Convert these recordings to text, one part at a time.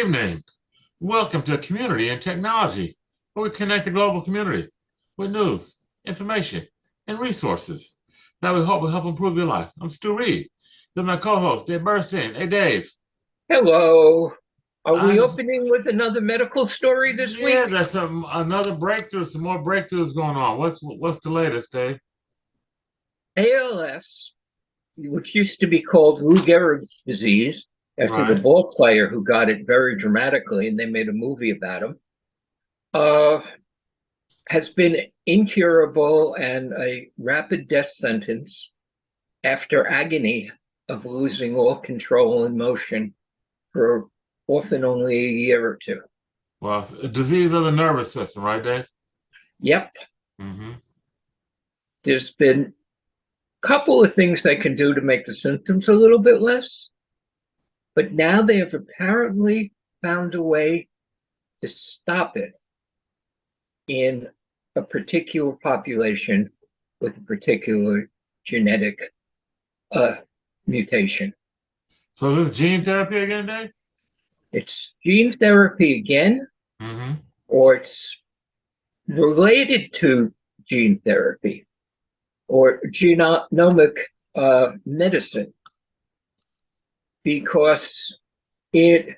evening. Welcome to Community and Technology, where we connect the global community with news, information, and resources that we hope will help improve your life. I'm Stu Reid with my co-host, Dave Burstein. Hey, Dave. Hello. Are I we just, opening with another medical story this yeah, week? there's another breakthrough, some more breakthroughs going on. What's the latest, Dave? ALS, which used to be called Lou Gehrig's disease, after the Right. ball player who got it very dramatically, and they made a movie about him, uh, has been incurable and a rapid death sentence after agony of losing all control and motion for often only a year or two. Well, it's a disease of the nervous system, right, Dave? Yep, Mm-hmm. there's been a couple of things they can do to make the symptoms a little bit less. But now they have apparently found a way to stop it in a particular population with a particular genetic uh, mutation. So is this gene therapy again, Dave? It's gene therapy again, Mm-hmm. or it's related to gene therapy or genomic medicine, because they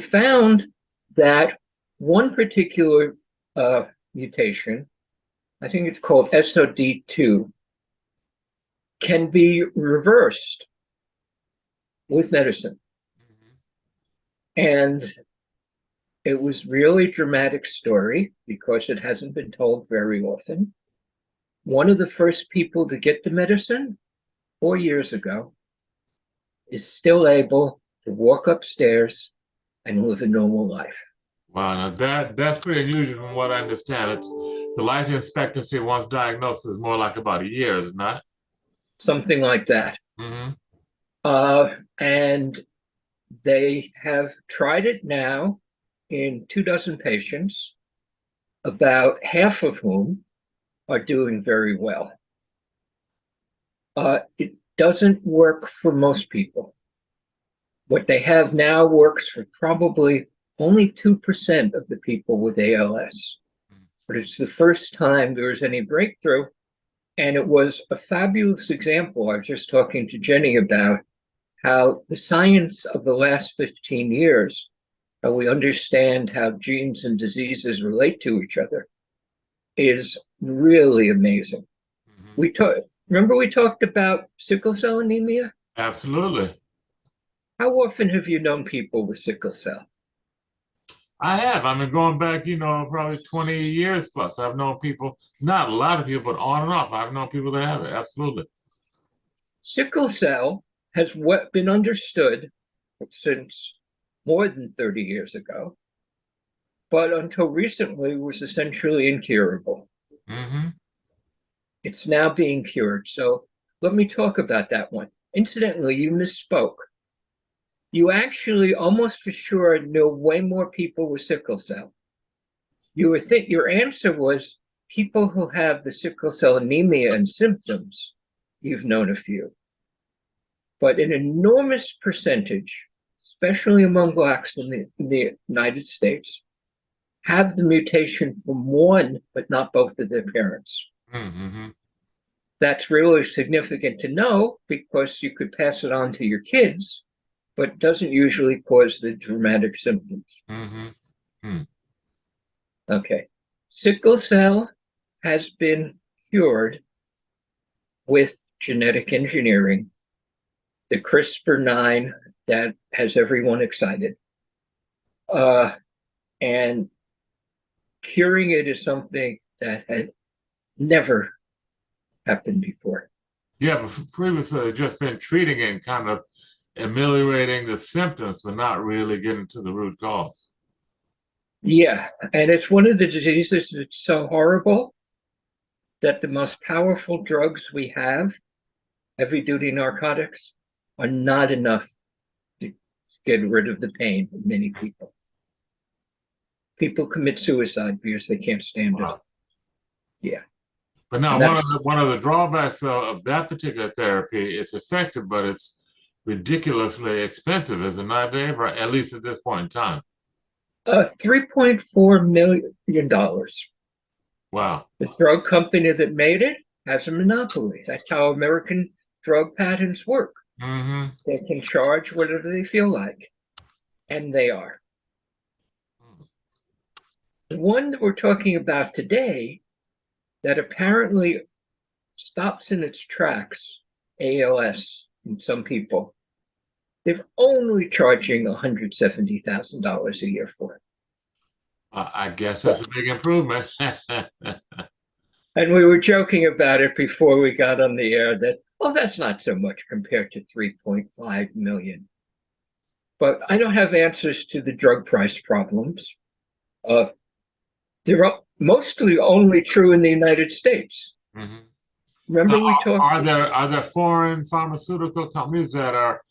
found that one particular mutation, I think it's called SOD2, can be reversed with medicine. And it was really a dramatic story because it hasn't been told very often. One of the first people to get the medicine 4 years ago is still able to walk upstairs and live a normal life. Wow, now that's pretty unusual from what I understand. It's the life expectancy once diagnosed is more like about a year, is it not? Something like that. Mm-hmm. And they have tried it now in 24 patients, about half of whom are doing very well. It doesn't work for most people. What they have now works for probably only 2% of the people with ALS. But it's the first time there was any breakthrough. And it was a fabulous example. I was just talking to Jenny about how the science of the last 15 years, how we understand how genes and diseases relate to each other, is really amazing. Mm-hmm. Remember we talked about sickle cell anemia? Absolutely. How often have you known people with sickle cell? I have. I mean, going back, probably 20 years plus. I've known people, not a lot of people, but on and off. I've known people that have it. Absolutely. Sickle cell has been understood since more than 30 years ago, but until recently was essentially incurable. Mm-hmm. It's now being cured. So let me talk about that one. Incidentally, you misspoke. You actually almost for sure know way more people with sickle cell. Your answer was people who have the sickle cell anemia and symptoms. You've known a few, but an enormous percentage, especially among blacks in the United States, have the mutation from one but not both of their parents. Mm-hmm. That's really significant to know because you could pass it on to your kids, but doesn't usually cause the dramatic symptoms. Mm-hmm. Okay. Sickle cell has been cured with genetic engineering, the CRISPR-9 that has everyone excited. And curing it is something that had never happened before. Yeah, but previously they've just been treating it and kind of ameliorating the symptoms, but not really getting to the root cause. Yeah, and it's one of the diseases that's so horrible that the most powerful drugs we have, heavy duty narcotics, are not enough to get rid of the pain of many people. People commit suicide because they can't stand it. Wow. Yeah. But now And one of that's the drawbacks of that particular therapy, it's effective, but it's ridiculously expensive, is it not, Dave? Right, at least at this point in time. $3.4 million. Wow. The drug company that made it has a monopoly. That's how American drug patents work. Mm-hmm. They can charge whatever they feel like, and they are. The one that we're talking about today that apparently stops in its tracks, ALS, in some people, they're only charging $170,000 a year for it. I guess that's a big improvement. And we were joking about it before we got on the air that, well, that's not so much compared to 3.5 million. But I don't have answers to the drug price problems. They're mostly only true in the United States. Mhm. Remember Now, we talked. are there foreign pharmaceutical companies that are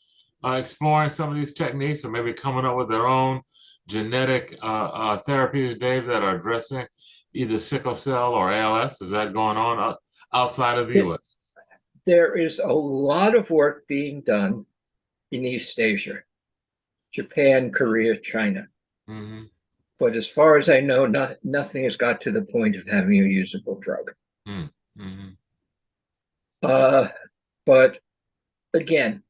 exploring some of these techniques, or maybe coming up with their own genetic therapies, Dave, that are addressing either sickle cell or ALS? Is that going on outside of the U.S.? There is a lot of work being done in East Asia, Japan, Korea, China. Mm-hmm. But as far as I know, nothing has got to the point of having a usable drug. Mm-hmm. But again,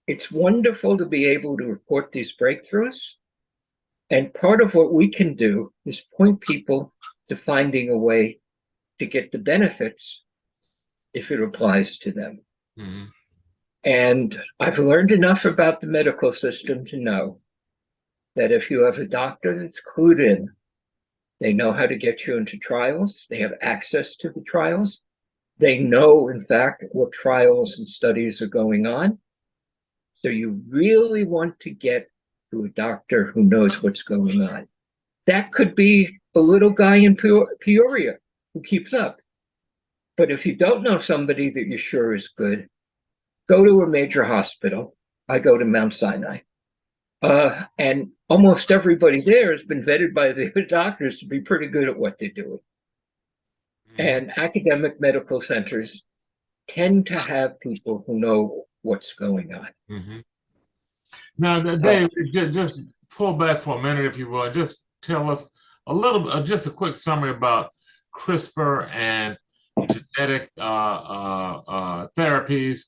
it's wonderful to be able to report these breakthroughs. And part of what we can do is point people to finding a way to get the benefits if it applies to them. Mm-hmm. And I've learned enough about the medical system to know that if you have a doctor that's clued in, they know how to get you into trials, they have access to the trials, they know, in fact, what trials and studies are going on. So you really want to get to a doctor who knows what's going on. That could be a little guy in Peoria who keeps up. But if you don't know somebody that you're sure is good, go to a major hospital. I go to Mount Sinai. And almost everybody there has been vetted by the doctors to be pretty good at what they're doing. Mm-hmm. And academic medical centers tend to have people who know what's going on. Mm-hmm. Now, Dave, just pull back for a minute, if you will, and just tell us a little, just a quick summary about CRISPR and genetic therapies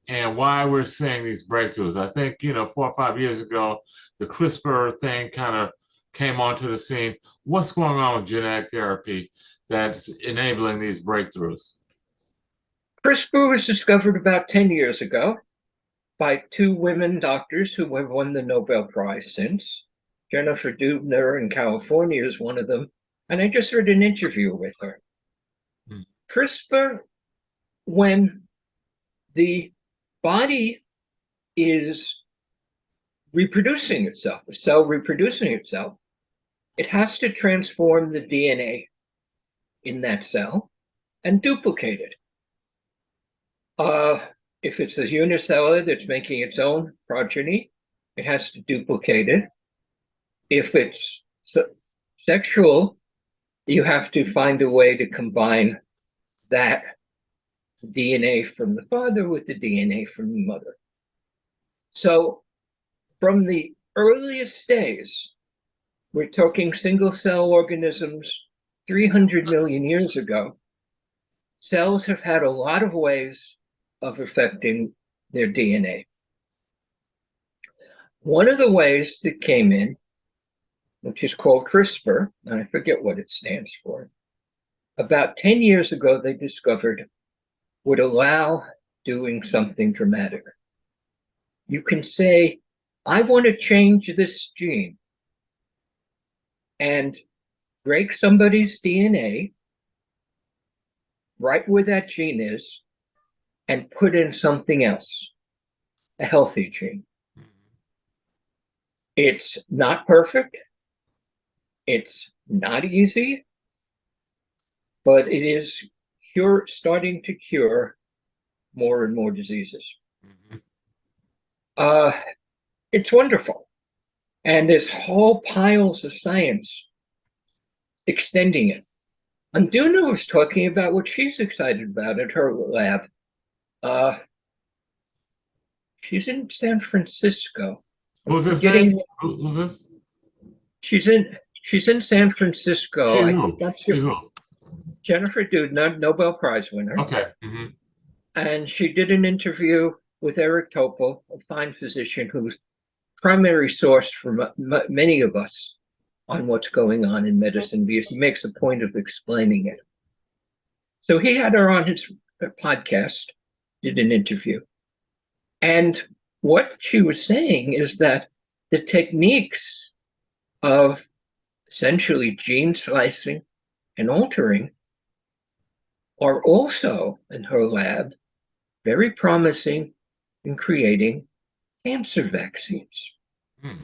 and why we're seeing these breakthroughs. I think, 4 or 5 years ago, the CRISPR thing kind of came onto the scene. What's going on with genetic therapy that's enabling these breakthroughs? CRISPR was discovered about 10 years ago by two women doctors who have won the Nobel Prize since. Jennifer Doudna in California is one of them. And I just heard an interview with her. CRISPR, when the body is reproducing itself, a cell reproducing itself, it has to transform the DNA in that cell and duplicate it. If it's a unicellular that's making its own progeny, it has to duplicate it. If it's sexual, you have to find a way to combine that DNA from the father with the DNA from the mother. So from the earliest days, we're talking single cell organisms 300 million years ago, cells have had a lot of ways of affecting their DNA. One of the ways that came in, which is called CRISPR, and I forget what it stands for, about 10 years ago, they discovered would allow doing something dramatic. You can say, I want to change this gene and break somebody's DNA right where that gene is and put in something else, a healthy gene. It's not perfect. It's not easy, but it is starting to cure more and more diseases. Mm-hmm. It's wonderful. And there's whole piles of science extending it. And Duna was talking about what she's excited about at her lab. She's in San Francisco. I'm Who's this name? forgetting. Who's this? She's in San Francisco. She I who? not She sure. who? Jennifer Doudna, Nobel Prize winner, Okay. Hmm. and she did an interview with Eric Topol, a fine physician who's primary source for many of us on what's going on in medicine because he makes a point of explaining it. So he had her on his podcast, did an interview. And what she was saying is that the techniques of essentially gene slicing and altering are also in her lab very promising in creating cancer vaccines. Hmm.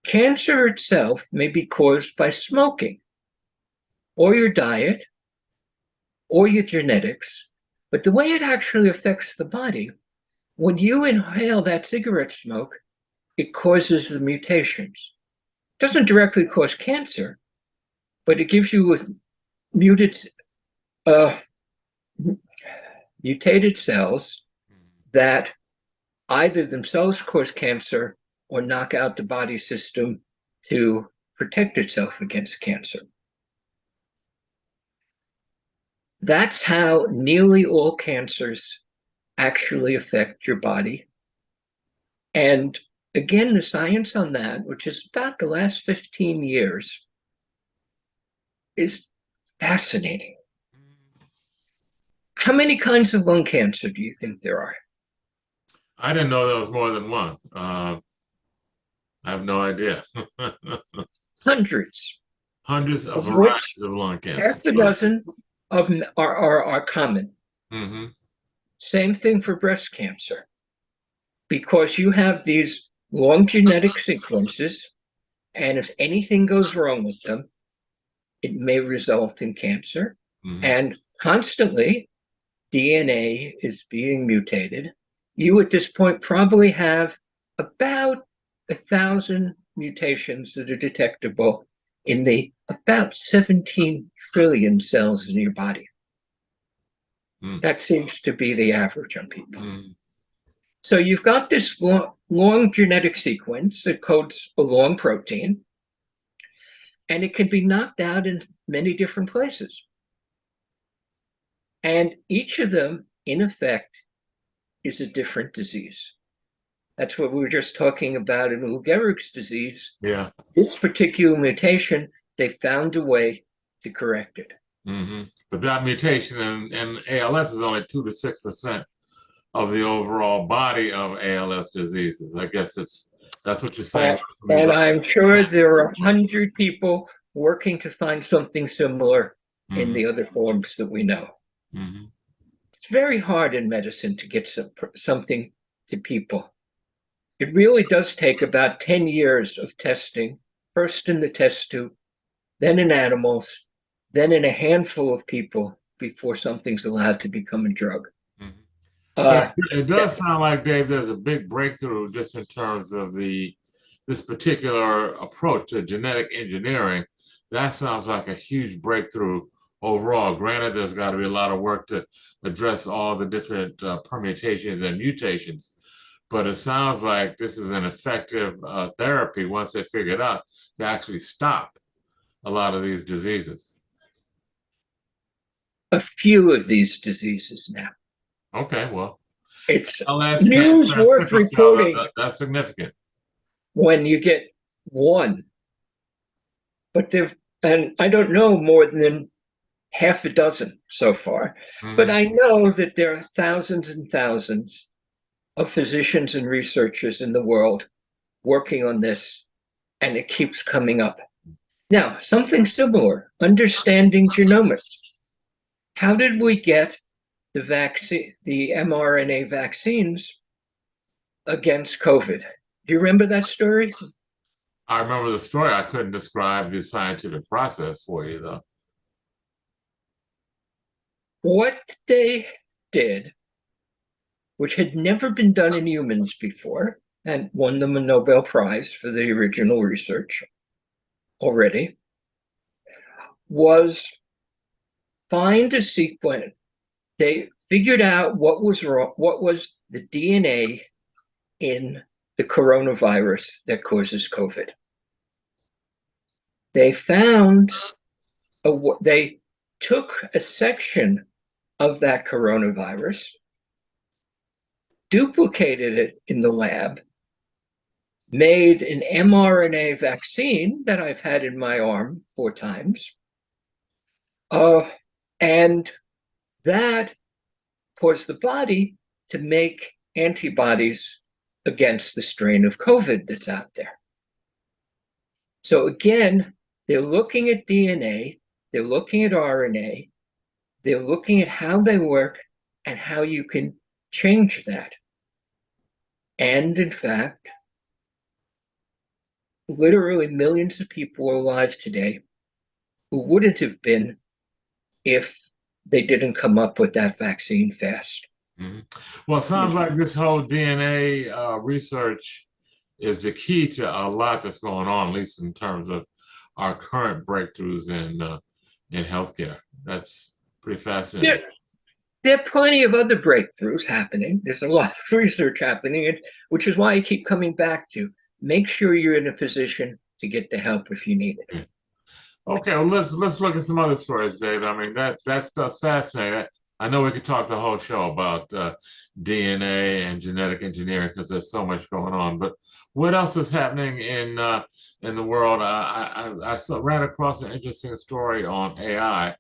Cancer itself may be caused by smoking or your diet or your genetics, but the way it actually affects the body, when you inhale that cigarette smoke, it causes the mutations. It doesn't directly cause cancer, but it gives you uh, mutated cells that either themselves cause cancer or knock out the body system to protect itself against cancer. That's how nearly all cancers actually affect your body. And again, the science on that, which is about the last 15 years, is fascinating. How many kinds of lung cancer do you think there are? I didn't know there was more than one. I have no idea. Hundreds, Hundreds of of which varieties of lung cancer. half a dozen of them are common. Hmm. Same thing for breast cancer, because you have these long genetic sequences, and if anything goes wrong with them, it may result in cancer. Hmm. And constantly, DNA is being mutated. You at this point probably have about 1,000 mutations that are detectable in the about 17 trillion cells in your body. Mm. That seems to be the average on people. Mm. So you've got this long genetic sequence that codes a long protein, and it can be knocked out in many different places. And each of them, in effect, is a different disease. That's what we were just talking about in Lou Gehrig's disease. Yeah. This particular mutation, they found a way to correct it. Hmm. But that mutation in ALS is only 2 to 6% of the overall body of ALS diseases. I guess that's what you're saying. And I'm sure there are 100 people working to find something similar in the other forms that we know. Mm-hmm. It's very hard in medicine to get something to people. It really does take about 10 years of testing, first in the test tube, then in animals, then in a handful of people before something's allowed to become a drug. Mm-hmm. Uh, It does sound like, Dave, there's a big breakthrough just in terms of this particular approach to genetic engineering. That sounds like a huge breakthrough overall. Granted, there's got to be a lot of work to address all the different permutations and mutations, but it sounds like this is an effective therapy once they figure it out to actually stop a lot of these diseases. a few of these diseases now. Okay, well, It's LS news cancer and worth sickle cell, reporting that's significant. when you get one. But and I don't know more than half a dozen so far, but Mm-hmm. I know that there are thousands and thousands of physicians and researchers in the world working on this, and it keeps coming up. Now, something similar, understanding genomics. How did we get the mRNA vaccines against COVID? Do you remember that story? I remember the story. I couldn't describe the scientific process for you, though. What they did, which had never been done in humans before, and won them a Nobel Prize for the original research already, was find a sequence. They figured out what was wrong, what was the DNA in the coronavirus that causes COVID. They found they took a section of that coronavirus, duplicated it in the lab, made an mRNA vaccine that I've had in my arm 4 times, and that caused the body to make antibodies against the strain of COVID that's out there. So again, they're looking at DNA, they're looking at RNA, they're looking at how they work and how you can change that. And in fact, literally millions of people are alive today who wouldn't have been if they didn't come up with that vaccine fast. Mm-hmm. Well, it sounds like this whole DNA research is the key to a lot that's going on, at least in terms of our current breakthroughs in healthcare. That's pretty fascinating. There are plenty of other breakthroughs happening. There's a lot of research happening, which is why I keep coming back to make sure you're in a position to get the help if you need it. Okay, well, let's look at some other stories, Dave. I mean, that stuff's fascinating. I know we could talk the whole show about DNA and genetic engineering because there's so much going on. But what else is happening in the world? I ran across an interesting story on AI.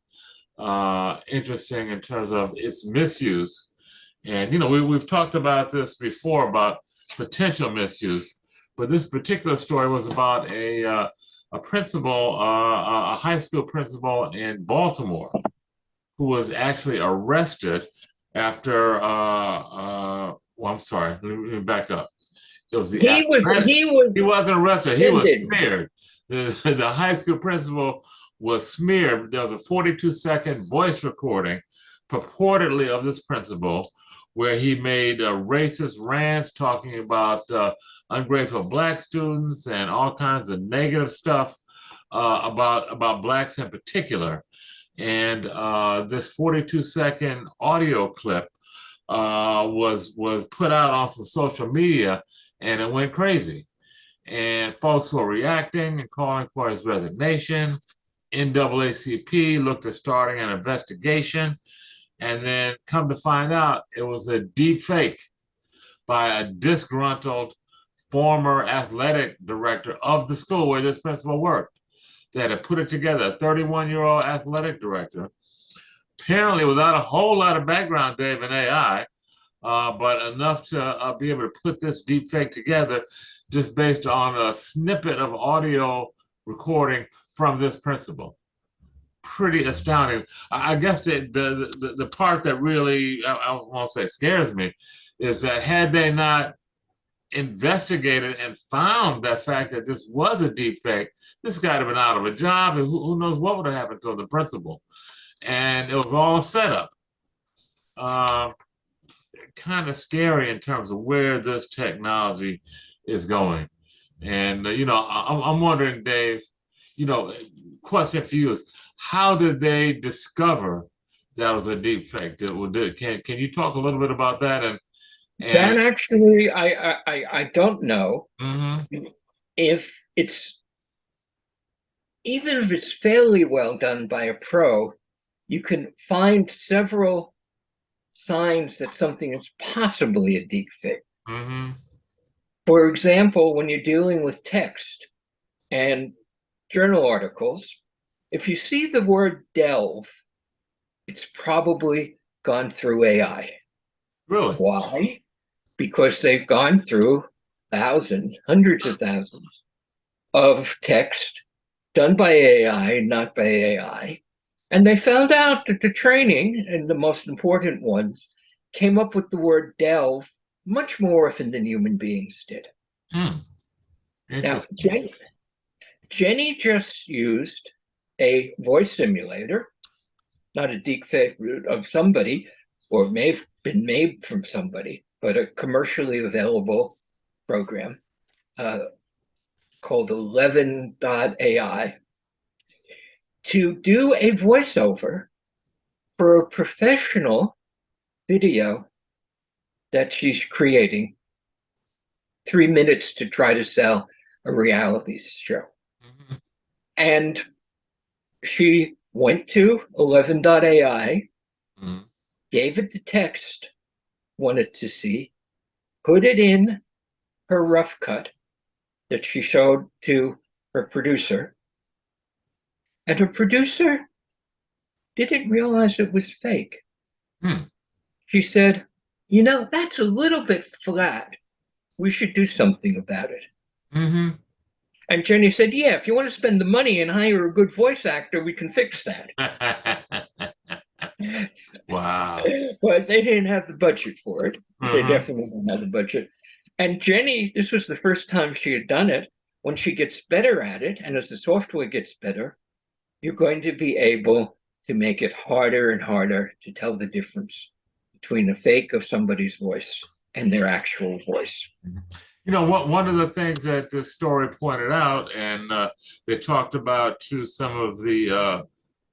Interesting in terms of its misuse, and we've talked about this before about potential misuse, but this particular story was about a principal, a high school principal in Baltimore, who was actually arrested after. Well, I'm sorry. Let me back up. It was the he wasn't arrested. He was smeared. The high school principal was smeared. There was a 42-second voice recording, purportedly of this principal, where he made racist rants talking about ungrateful Black students and all kinds of negative stuff about Blacks in particular. And this 42-second audio clip was put out on some social media, and it went crazy. And folks were reacting and calling for his resignation. NAACP looked at starting an investigation, and then come to find out it was a deep fake by a disgruntled former athletic director of the school where this principal worked. They had to put it together, a 31-year-old athletic director, apparently without a whole lot of background, Dave, in AI, but enough to be able to put this deep fake together just based on a snippet of audio recording from this principal. Pretty astounding. I guess the part that really, I won't say scares me, is that had they not investigated and found that fact that this was a deep fake, this guy would have been out of a job, and who knows what would have happened to the principal. And it was all a setup. Kind of scary in terms of where this technology is going. And, I'm wondering, Dave, question for you is, how did they discover that was a deep fake? Can you talk a little bit about that? And that actually, I don't know. Mm-hmm. If it's, even if it's fairly well done by a pro, you can find several signs that something is possibly a deep fake. Mm-hmm. For example, when you're dealing with text and journal articles, if you see the word delve, it's probably gone through AI. Really? Why? Because they've gone through thousands, hundreds of thousands of text done by AI, not by AI. And they found out that the training, and the most important ones, came up with the word delve much more often than human beings did. Now, Jenny just used a voice simulator, not a deep fake of somebody, or it may have been made from somebody, but a commercially available program called 11.ai to do a voiceover for a professional video that she's creating 3 minutes to try to sell a reality show. Mm-hmm. And she went to 11.ai, Mm-hmm. gave it the text, wanted to see, put it in her rough cut that she showed to her producer. And her producer didn't realize it was fake. Hmm. She said, that's a little bit flat. We should do something about it. Mm-hmm. And Jenny said, yeah, if you want to spend the money and hire a good voice actor, we can fix that. Wow. But they didn't have the budget for it. They Uh-huh. definitely didn't have the budget. And Jenny, this was the first time she had done it. When she gets better at it, and as the software gets better, you're going to be able to make it harder and harder to tell the difference between a fake of somebody's voice and their actual voice. One of the things that this story pointed out, and they talked about to some of the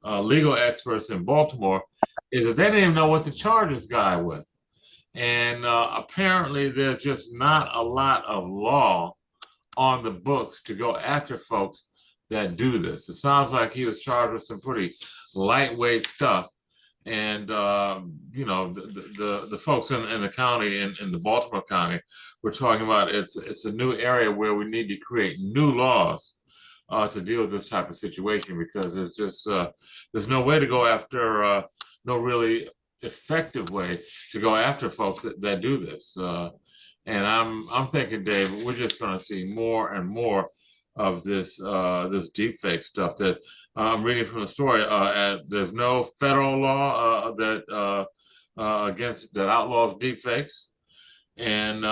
legal experts in Baltimore, is that they didn't even know what to charge this guy with. And apparently there's just not a lot of law on the books to go after folks that do this. It sounds like he was charged with some pretty lightweight stuff. And the folks in the county, in the Baltimore County, we're talking about it's a new area where we need to create new laws to deal with this type of situation, because there's just there's no way to go after no really effective way to go after folks that do this. And I'm thinking, Dave, we're just going to see more and more of this this deepfake stuff that I'm reading from the story. There's no federal law that against that outlaws deepfakes, and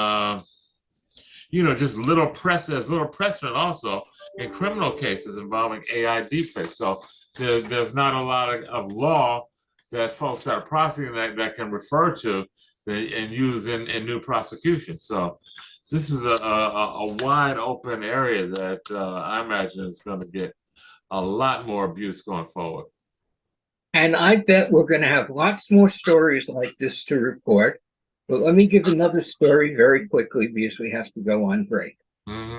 just little precedent also in criminal cases involving AI deepfakes. So there's not a lot of law that folks that are prosecuting that can refer to and use in new prosecutions. So this is a wide open area that I imagine is going to get a lot more abuse going forward. And I bet we're going to have lots more stories like this to report. But let me give another story very quickly because we have to go on break. Mm-hmm.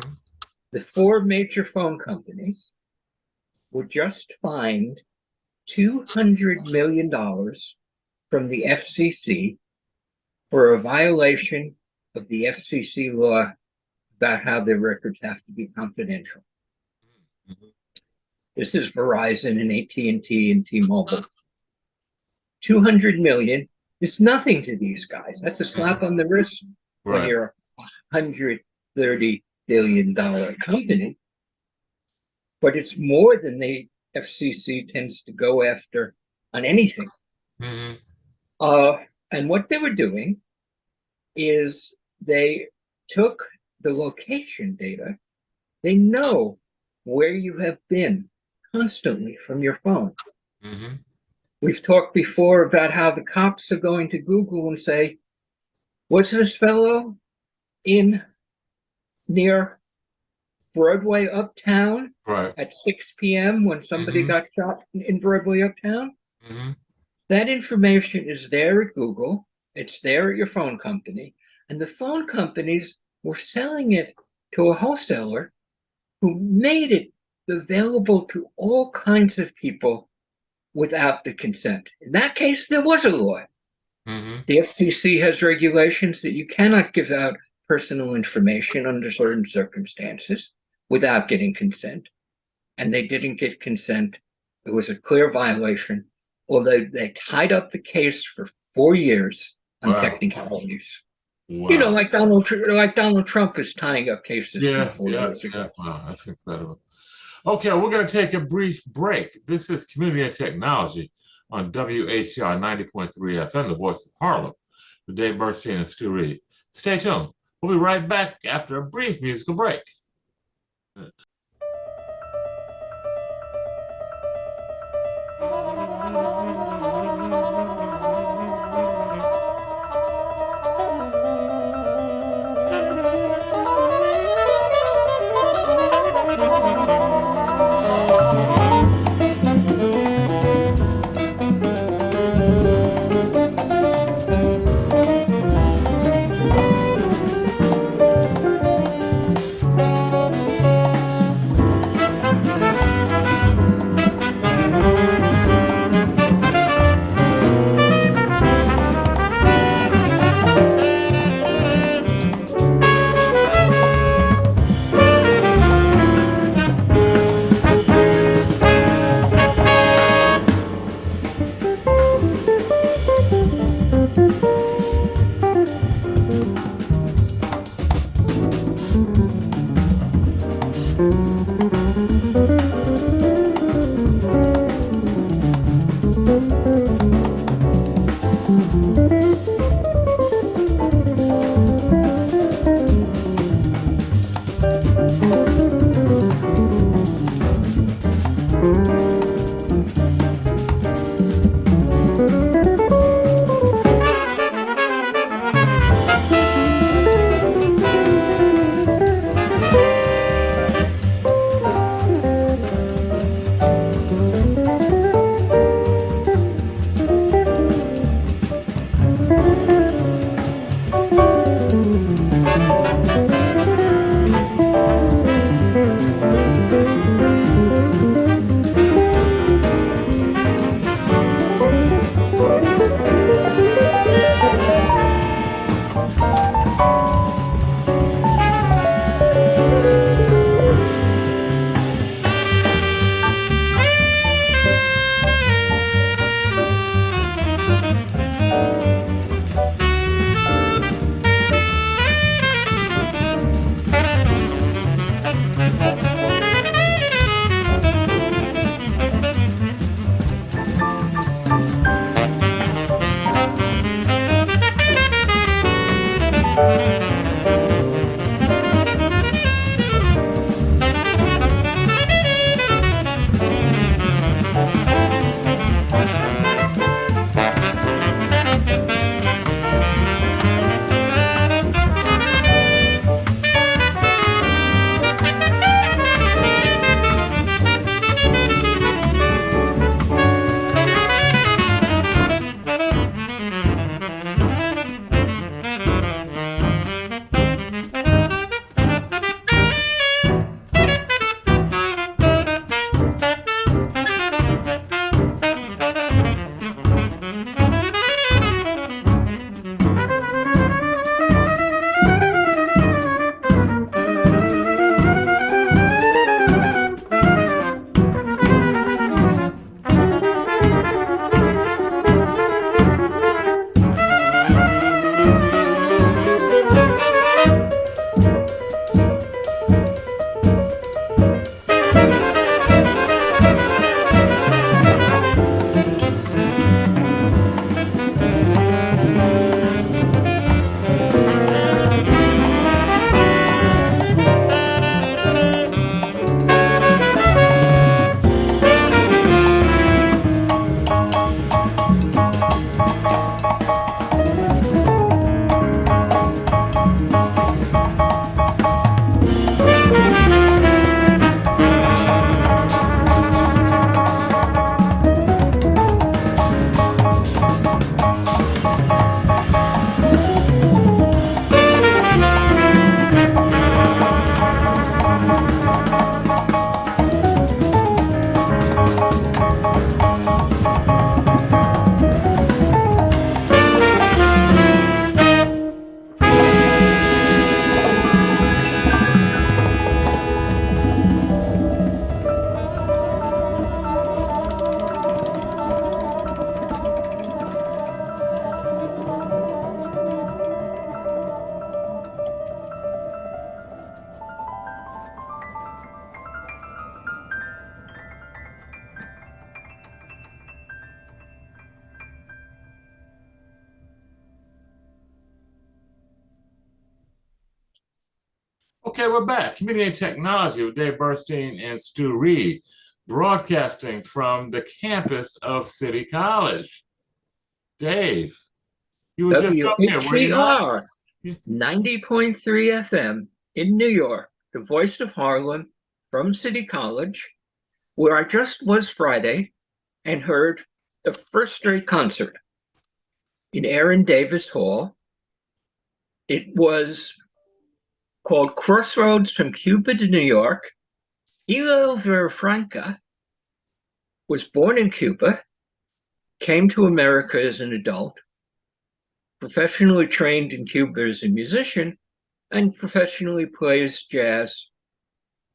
The 4 major phone companies were just fined $200 million from the FCC for a violation of the FCC law about how their records have to be confidential. Mm-hmm. This is Verizon and AT&T and T-Mobile. 200 million is nothing to these guys. That's a slap on the wrist when you're a $130 billion company. But it's more than the FCC tends to go after on anything. Mm-hmm. And what they were doing is they took the location data. They know where you have been constantly from your phone. Mm-hmm. We've talked before about how the cops are going to Google and say, was this fellow in near Broadway Uptown at 6 p.m. when somebody got shot in Broadway Uptown? Mm-hmm. That information is there at Google. It's there at your phone company. And the phone companies were selling it to a wholesaler who made it available to all kinds of people without the consent. In that case, there was a law. Mm-hmm. The FCC has regulations that you cannot give out personal information under certain circumstances without getting consent. And they didn't get consent. It was a clear violation, although they tied up the case for 4 years on technicalities. Wow. Like Donald Trump is tying up cases from 4 years ago. Yeah. Wow, that's incredible. Okay, we're going to take a brief break. This is Community and Technology on WHCR 90.3 FM, the voice of Harlem, with Dave Burstein and Stu Reid. Stay tuned. We'll be right back after a brief musical break. Okay, we're back. Community and Technology with Dave Burstein and Stu Reid, broadcasting from the campus of City College. Dave, you were just up here, were you not? WHCR 90.3 FM in New York, the voice of Harlem from City College, where I just was Friday and heard the first straight concert in Aaron Davis Hall. It was called Crossroads from Cuba to New York. Elo Verafranca was born in Cuba, came to America as an adult, professionally trained in Cuba as a musician, and professionally plays jazz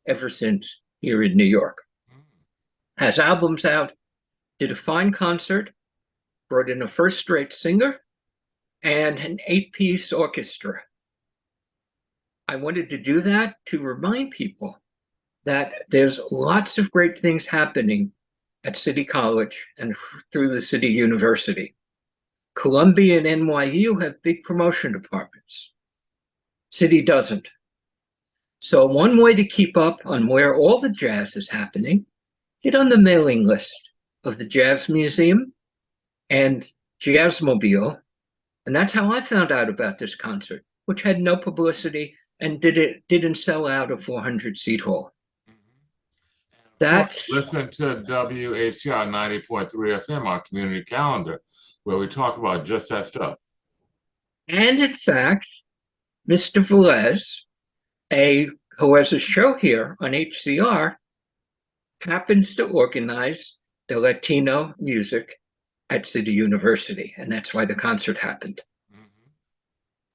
ever since here in New York. Has albums out, did a fine concert, brought in a first-rate singer, and an 8-piece orchestra. I wanted to do that to remind people that there's lots of great things happening at City College and through the City University. Columbia and NYU have big promotion departments. City doesn't. So one way to keep up on where all the jazz is happening, get on the mailing list of the Jazz Museum and Jazzmobile. And that's how I found out about this concert, which had no publicity and didn't sell out a 400-seat hall. That's listen to WHCR 90.3 FM, our community calendar, where we talk about just that stuff. And in fact, Mr. Velez, who has a show here on HCR, happens to organize the Latino music at City University, and that's why the concert happened.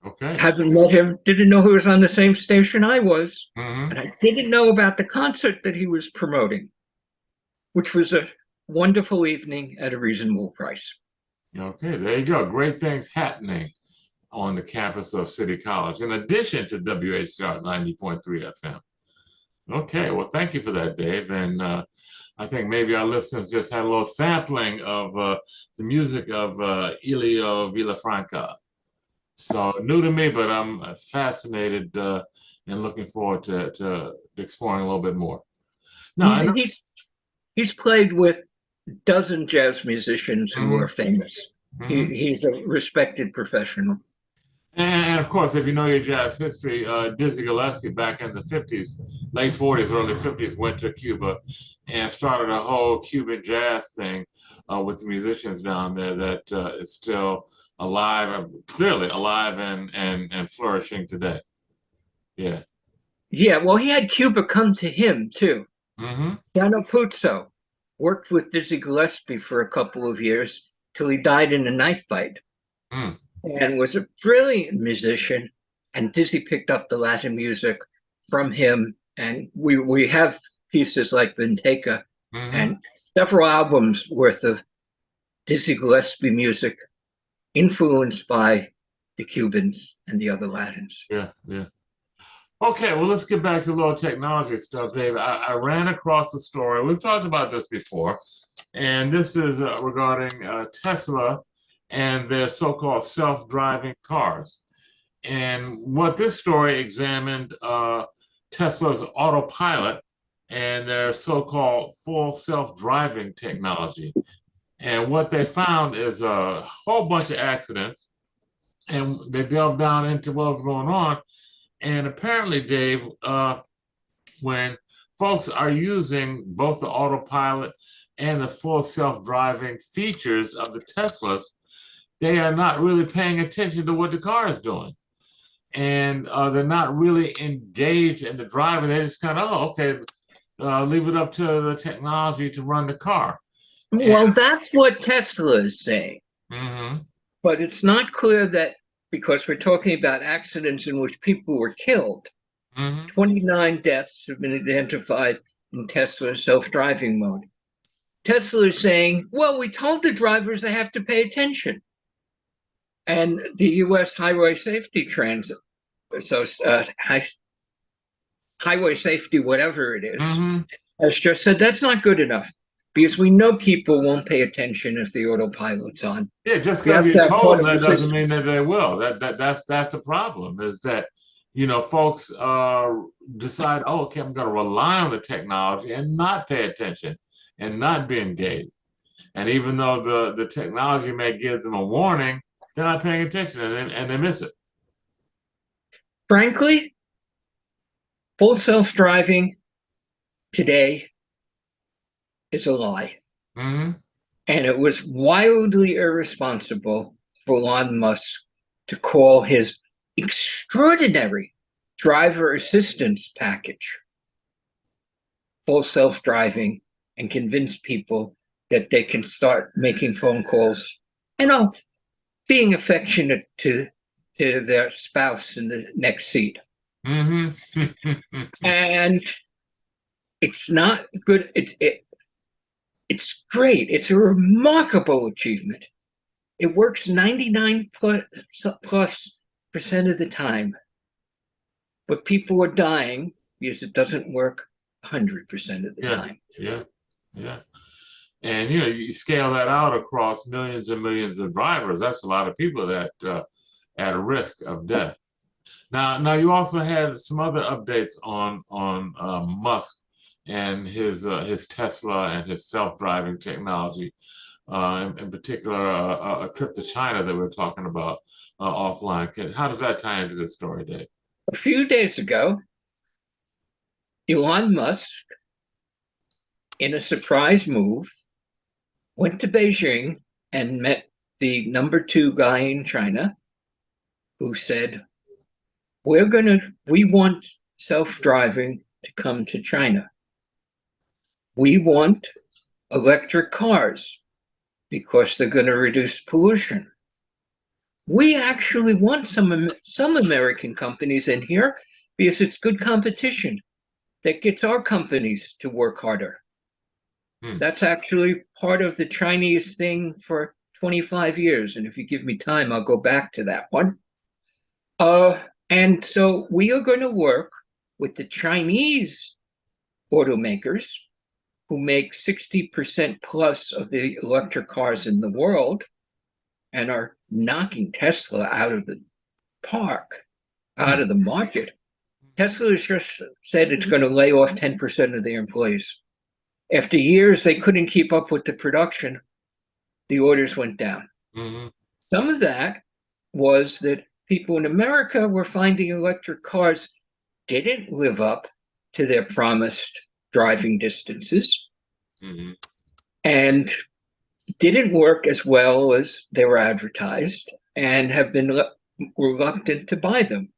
Okay. Haven't met him, didn't know he was on the same station I was, Mm-hmm. and I didn't know about the concert that he was promoting, which was a wonderful evening at a reasonable price. Okay, there you go. Great things happening on the campus of City College, in addition to WHCR 90.3 FM. Okay, well, thank you for that, Dave. And I think maybe our listeners just had a little sampling of the music of Elio Villafranca. So new to me, but I'm fascinated and looking forward to exploring a little bit more. Now, he's played with a dozen jazz musicians who are famous. He's a respected professional. And of course, if you know your jazz history, Dizzy Gillespie back in the 50s, late 40s, early 50s, went to Cuba and started a whole Cuban jazz thing with the musicians down there that is still alive, clearly alive and flourishing today. Yeah. Yeah, well, he had Cuba come to him, too. Dano Puzo worked with Dizzy Gillespie for a couple of years till he died in a knife fight. And was a brilliant musician, and Dizzy picked up the Latin music from him, and we have pieces like Venteca and several albums worth of Dizzy Gillespie music influenced by the Cubans and the other Latins. Yeah. Okay, well, let's get back to a little technology stuff, Dave. I ran across a story. We've talked about this before, and this is regarding Tesla and their so-called self-driving cars. And what this story examined Tesla's autopilot and their so-called full self-driving technology. And what they found is a whole bunch of accidents, and they delved down into what was going on. And apparently, Dave, when folks are using both the autopilot and the full self-driving features of the Teslas, they are not really paying attention to what the car is doing. And they're not really engaged in the driving. They just kind of, okay, leave it up to the technology to run the car. Well, that's what Tesla is saying. But it's not clear that, because we're talking about accidents in which people were killed, 29 deaths have been identified in Tesla's self-driving mode. Tesla is saying, well, we told the drivers they have to pay attention. And the U.S. Highway Safety Transit, Highway Safety, whatever it is, has just said that's not good enough, because we know people won't pay attention if the autopilot's on. Yeah, just because you told them that doesn't mean that they will. That's the problem, is that, you know, folks decide, oh, okay, I'm going to rely on the technology and not pay attention and not be engaged. And even though the technology may give them a warning, they're not paying attention and they miss it. Frankly, full self-driving today is a lie. And it was wildly irresponsible for Elon Musk to call his extraordinary driver assistance package full self-driving and convince people that they can start making phone calls, being affectionate to their spouse in the next seat. And it's not good. It's great. It's a remarkable achievement. It works 99 plus % of the time. But people are dying because it doesn't work 100% of the Yeah, time. yeah, yeah. And you scale that out across millions and millions of drivers. That's a lot of people that at a risk of death. Now you also had some other updates on Musk and his Tesla and his self-driving technology. In particular, a trip to China that we are talking about offline. How does that tie into this story, Dave? A few days ago, Elon Musk, in a surprise move, went to Beijing and met the number 2 guy in China, who said, we want self-driving to come to China. We want electric cars because they're going to reduce pollution. We actually want some American companies in here because it's good competition that gets our companies to work harder. That's actually part of the Chinese thing for 25 years. And if you give me time, I'll go back to that one. And so we are going to work with the Chinese automakers who make 60% plus of the electric cars in the world and are knocking Tesla out of the park, out of the market. Tesla has just said it's going to lay off 10% of their employees. After years, they couldn't keep up with the production. The orders went down. Mm-hmm. Some of that was that people in America were finding electric cars didn't live up to their promised driving distances and didn't work as well as they were advertised and have been reluctant to buy them.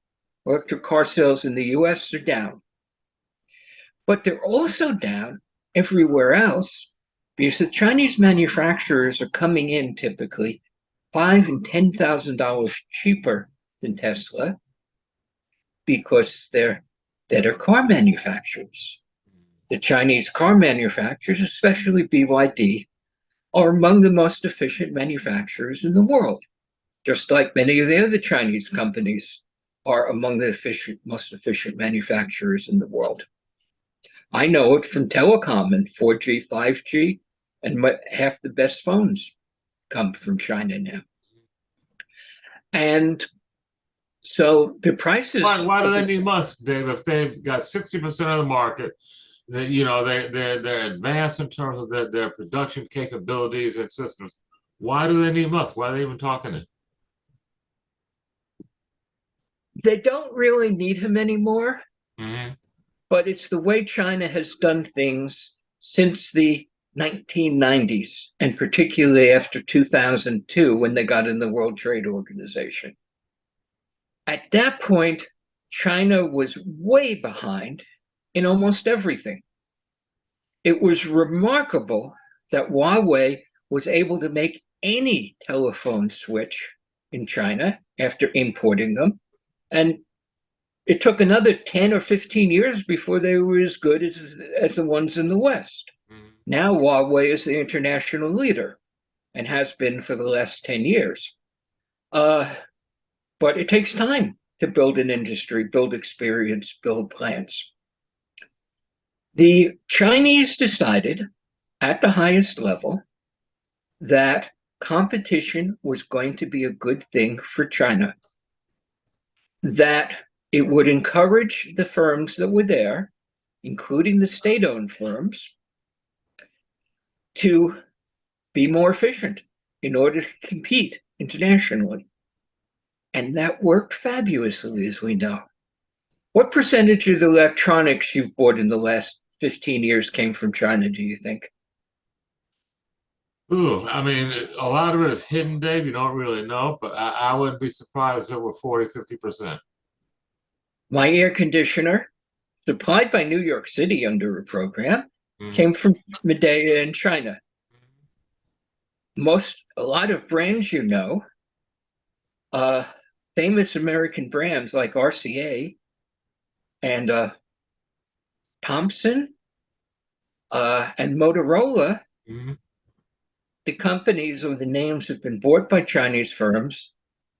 Electric car sales in the US are down. But they're also down everywhere else because the Chinese manufacturers are coming in typically $5,000 and $10,000 cheaper than Tesla because they're better car manufacturers. The Chinese car manufacturers, especially BYD, are among the most efficient manufacturers in the world, just like many of the other Chinese companies are among the most efficient manufacturers in the world. I know it from telecom and 4G, 5G, and half the best phones come from China now. And so the prices. Why do they need Musk, Dave? If they've got 60% of the market, that they're advanced in terms of their production capabilities and systems. Why do they need Musk? Why are they even talking to him? They don't really need him anymore. Mm-hmm. But it's the way China has done things since the 1990s, and particularly after 2002 when they got in the World Trade Organization. At that point, China was way behind in almost everything. It was remarkable that Huawei was able to make any telephone switch in China after importing them. And it took another 10 or 15 years before they were as good as the ones in the West. Now Huawei is the international leader and has been for the last 10 years. But it takes time to build an industry, build experience, build plants. The Chinese decided at the highest level that competition was going to be a good thing for China, that it would encourage the firms that were there, including the state-owned firms, to be more efficient in order to compete internationally. And that worked fabulously, as we know. What percentage of the electronics you've bought in the last 15 years came from China, do you think? Ooh, I mean, a lot of it is hidden, Dave. You don't really know, but I wouldn't be surprised if it were 40, 50%. My air conditioner, supplied by New York City under a program, came from Medea in China. A lot of brands famous American brands like RCA and Thompson and Motorola, the companies or the names have been bought by Chinese firms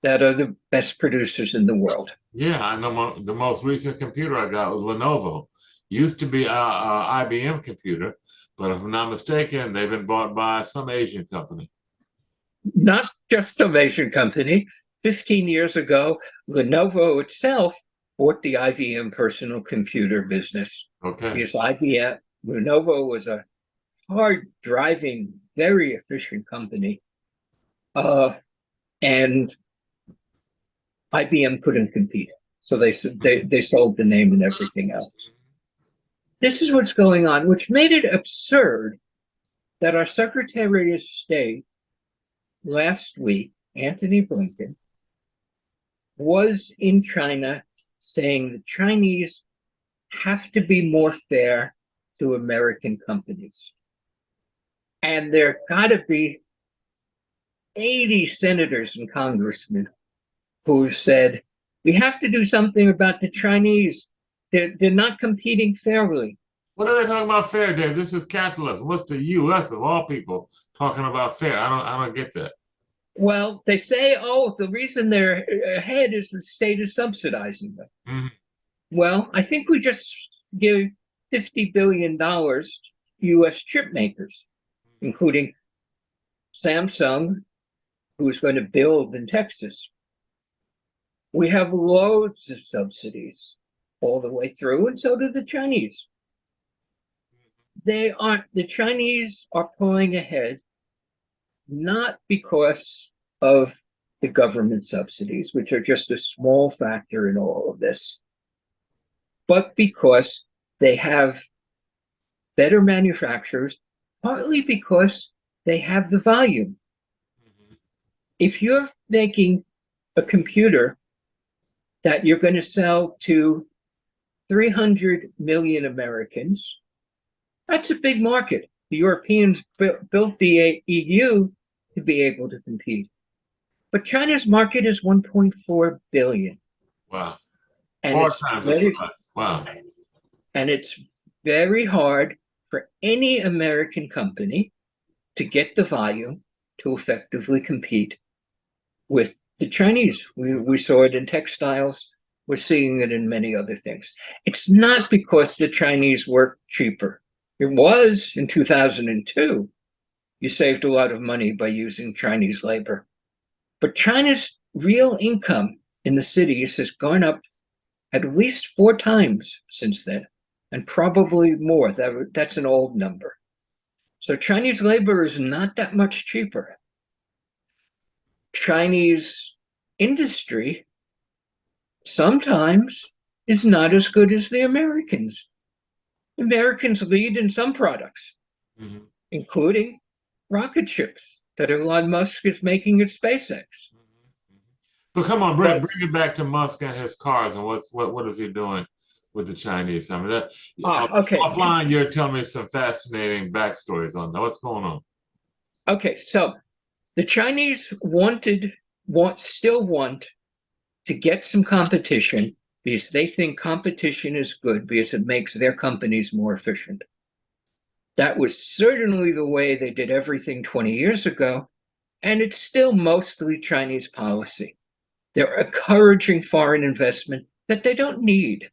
that are the best producers in the world. Yeah, I know the most recent computer I got was Lenovo. Used to be a IBM computer, but if I'm not mistaken, they've been bought by some Asian company. Not just some Asian company. 15 years ago, Lenovo itself bought the IBM personal computer business. Okay. Because Lenovo was a hard driving, very efficient company. And IBM couldn't compete. So they sold the name and everything else. This is what's going on, which made it absurd that our Secretary of State last week, Antony Blinken, was in China saying the Chinese have to be more fair to American companies. And there got to be 80 senators and congressmen who said, we have to do something about the Chinese. They're not competing fairly. What are they talking about fair, Dave? This is capitalism. What's the U.S. of all people talking about fair? I don't get that. Well, they say, oh, the reason they're ahead is the state is subsidizing them. Mm-hmm. Well, I think we just give $50 billion U.S. chip makers, including Samsung, who's going to build in Texas. We have loads of subsidies all the way through, and so do the Chinese. The Chinese are pulling ahead, not because of the government subsidies, which are just a small factor in all of this, but because they have better manufacturers, partly because they have the volume. Mm-hmm. If you're making a computer that you're going to sell to 300 million Americans, that's a big market. The Europeans built the EU to be able to compete. But China's market is 1.4 billion. Wow. And 4 times the size. Wow. And it's very hard for any American company to get the volume to effectively compete with the Chinese. We saw it in textiles. We're seeing it in many other things. It's not because the Chinese work cheaper. It was in 2002. You saved a lot of money by using Chinese labor. But China's real income in the cities has gone up at least 4 times since then, and probably more. That's an old number. So Chinese labor is not that much cheaper. Chinese industry sometimes is not as good as the Americans. Americans lead in some products, mm-hmm. including rocket ships that Elon Musk is making at SpaceX. So come on, bring it back to Musk and his cars, and what is he doing with the Chinese? I mean, okay. Offline, you're telling me some fascinating backstories on that. What's going on? Okay, so the Chinese still want to get some competition because they think competition is good because it makes their companies more efficient. That was certainly the way they did everything 20 years ago, and it's still mostly Chinese policy. They're encouraging foreign investment that they don't need.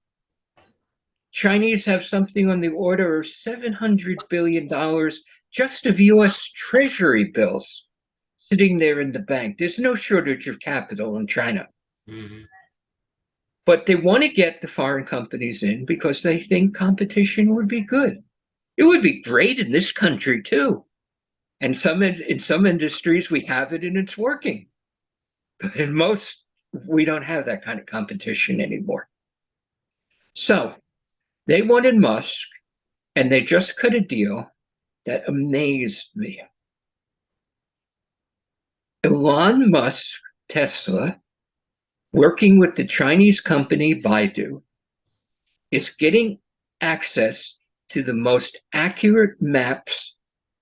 Chinese have something on the order of $700 billion just of US Treasury bills sitting there in the bank. There's no shortage of capital in China. Mm-hmm. But they want to get the foreign companies in because they think competition would be good. It would be great in this country too. And in some industries we have it and it's working. But in most, we don't have that kind of competition anymore. So they wanted Musk, and they just cut a deal that amazed me. Elon Musk, Tesla, working with the Chinese company Baidu, is getting access to the most accurate maps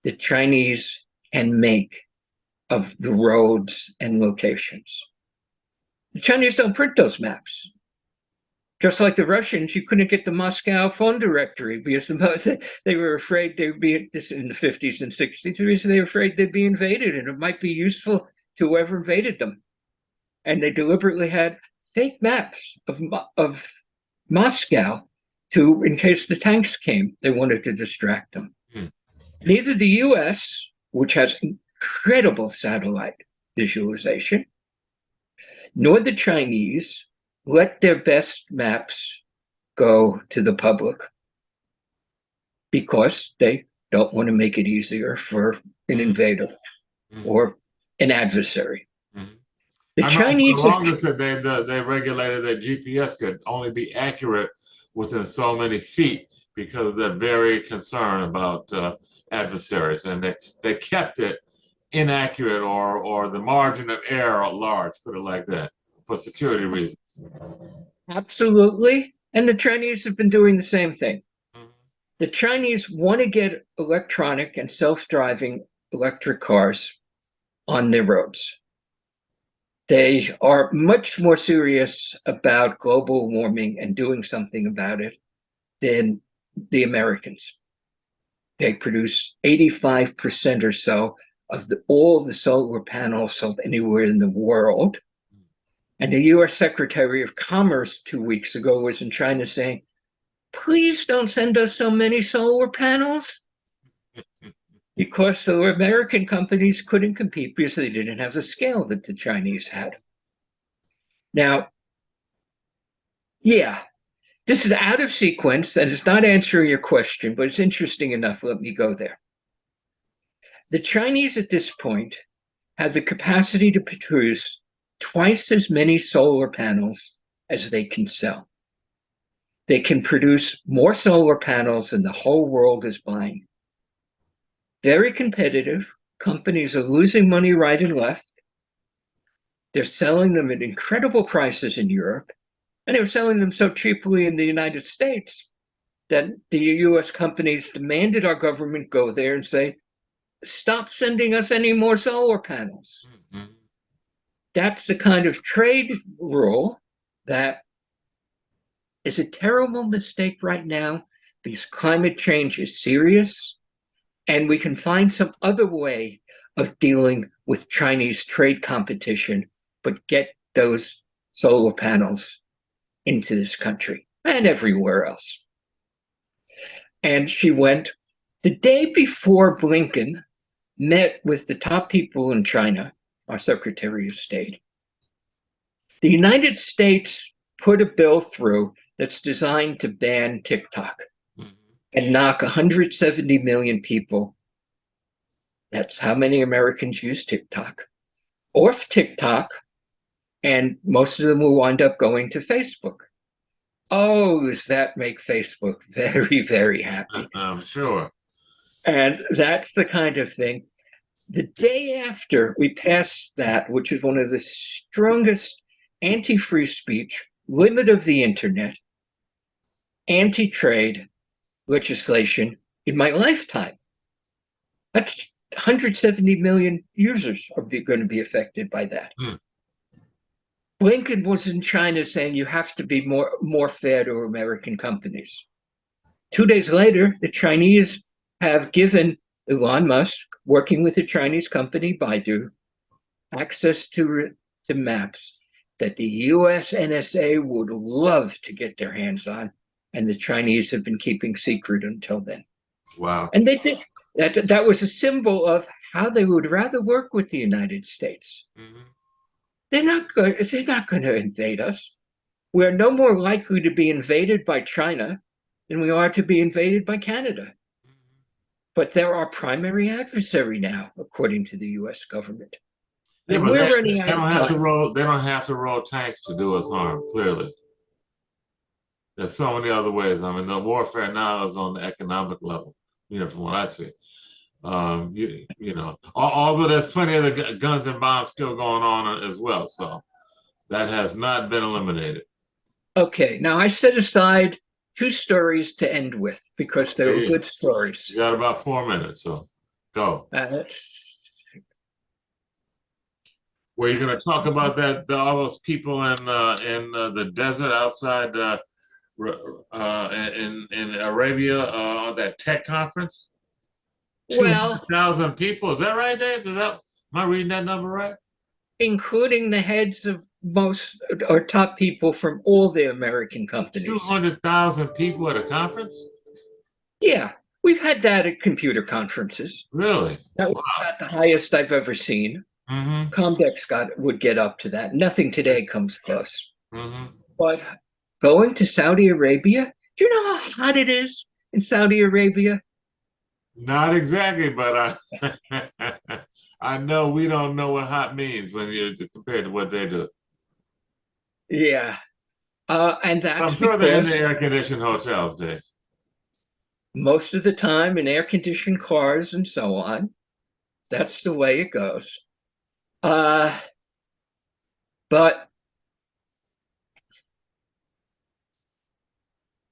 the Chinese can make of the roads and locations. The Chinese don't print those maps. Just like the Russians, you couldn't get the Moscow phone directory because they were afraid they'd be this in the 50s and 60s. The reason they were afraid they'd be invaded and it might be useful to whoever invaded them. And they deliberately had fake maps of Moscow in case the tanks came, they wanted to distract them. Hmm. Neither the US, which has incredible satellite visualization, nor the Chinese let their best maps go to the public because they don't want to make it easier for an invader or an adversary. The I remember for the Chinese have, longest that they regulated that GPS could only be accurate within so many feet because they're very concerned about adversaries, and they kept it inaccurate or the margin of error large, put it like that, for security reasons. absolutely, and the Chinese have been doing the same thing. Mhm. The Chinese want to get electronic and self-driving electric cars on their roads. They are much more serious about global warming and doing something about it than the Americans. They produce 85% or so of all the solar panels sold anywhere in the world. And the US Secretary of Commerce 2 weeks ago was in China saying, please don't send us so many solar panels, because the American companies couldn't compete because they didn't have the scale that the Chinese had. Now, yeah, this is out of sequence and it's not answering your question, but it's interesting enough. Let me go there. The Chinese at this point have the capacity to produce twice as many solar panels as they can sell. They can produce more solar panels than the whole world is buying. Very competitive. Companies are losing money right and left. They're selling them at incredible prices in Europe, and they're selling them so cheaply in the United States that the US companies demanded our government go there and say, stop sending us any more solar panels. Mhm. That's the kind of trade rule that is a terrible mistake right now because climate change is serious, and we can find some other way of dealing with Chinese trade competition, but get those solar panels into this country and everywhere else. And she went the day before Blinken met with the top people in China, our Secretary of State. The United States put a bill through that's designed to ban TikTok and knock 170 million people, that's how many Americans use TikTok, off TikTok, and most of them will wind up going to Facebook. Oh, does that make Facebook very, very happy? I'm sure. And that's the kind of thing. The day after we passed that, which is one of the strongest anti-free speech, limit of the internet, anti-trade legislation in my lifetime. That's 170 million users are going to be affected by that. Blinken was in China saying you have to be more fair to American companies. 2 days later, the Chinese have given Elon Musk, working with the Chinese company Baidu, access to maps that the US NSA would love to get their hands on, and the Chinese have been keeping secret until then. Wow. And they think that was a symbol of how they would rather work with the United States. Mm-hmm. They're not going to invade us. We're no more likely to be invaded by China than we are to be invaded by Canada. But they're our primary adversary now, according to the US government. Yeah, And but we're running they out don't of have to time. roll. They don't have to roll tanks to do us harm. Clearly, there's so many other ways. I mean, the warfare now is on the economic level. From what I see. Although there's plenty of the guns and bombs still going on as well, so that has not been eliminated. Okay, now I set aside 2 stories to end with because they were good stories. You got about 4 minutes, so go. Were you going to talk about that? All those people in the desert outside in Arabia on that tech conference? Well, 200,000 people. Is that right, Dave? Am I reading that number right? including the heads of most or top people from all the American companies. 200,000 people at a conference? Yeah, we've had that at computer conferences. Really? That was Wow. about the highest I've ever seen. Mm-hmm. Comdex would get up to that. Nothing today comes close. Mm-hmm. But going to Saudi Arabia, do you know how hot it is in Saudi Arabia? Not exactly, but I know we don't know what hot means when you compared to what they do. Yeah. And But that's I'm sure they're in the because air-conditioned hotels, Dave. most of the time in air conditioned cars and so on, that's the way it goes. Uh, but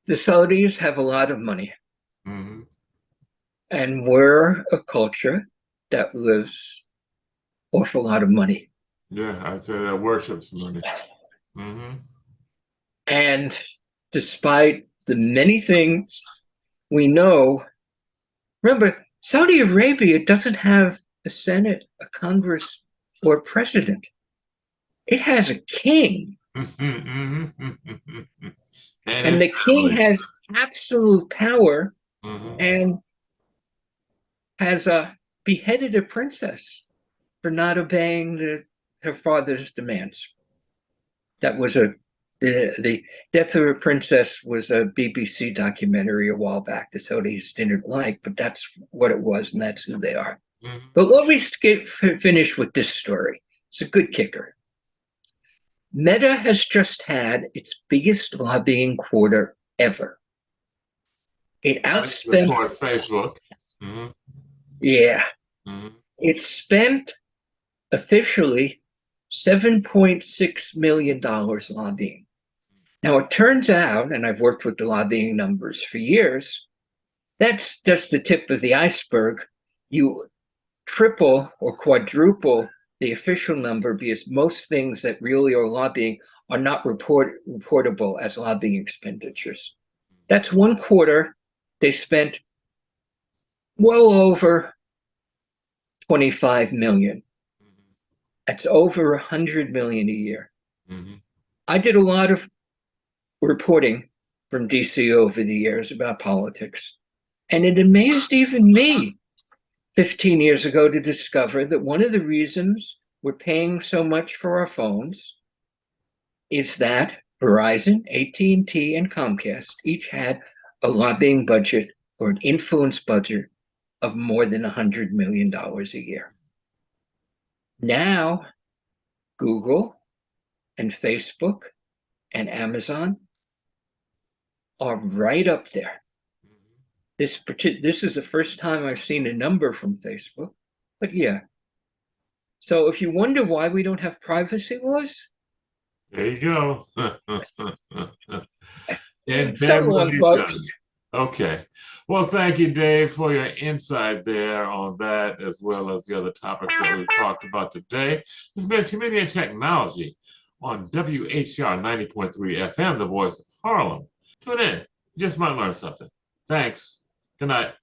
the Saudis have a lot of money, Mm-hmm. and we're a culture that lives off a lot of money. Yeah, I'd say that worships money. Mm-hmm. And despite the many things we know, remember, Saudi Arabia doesn't have a Senate, a Congress, or a president. It has a king. And And his the king family. has absolute power Mm-hmm. and has beheaded a princess for not obeying her father's demands. That was the death of a princess was a BBC documentary a while back. The Saudis didn't like, but that's what it was, and that's who they are. Mm-hmm. But let me finish with this story. It's a good kicker. Meta has just had its biggest lobbying quarter ever. It outspent, Report Facebook. Mm-hmm. yeah, Mm-hmm. it spent officially $7.6 million lobbying. Now, it turns out, and I've worked with the lobbying numbers for years, that's just the tip of the iceberg. You triple or quadruple the official number because most things that really are lobbying are not reportable as lobbying expenditures. That's one quarter. They spent well over 25 million. That's over 100 million a year. Mm-hmm. I did a lot of reporting from DC over the years about politics, and it amazed even me 15 years ago to discover that one of the reasons we're paying so much for our phones is that Verizon, AT&T, and Comcast each had a lobbying budget or an influence budget of more than $100 million a year. Now, Google and Facebook and Amazon are right up there. This is the first time I've seen a number from Facebook, but yeah. So if you wonder why we don't have privacy laws, There you go. so long, Endeavorly folks. done. Okay. Well, thank you, Dave, for your insight there on that, as well as the other topics that we've talked about today. This has been Community and Technology on WHR 90.3 FM, the voice of Harlem. Tune in. You just might learn something. Thanks. Good night.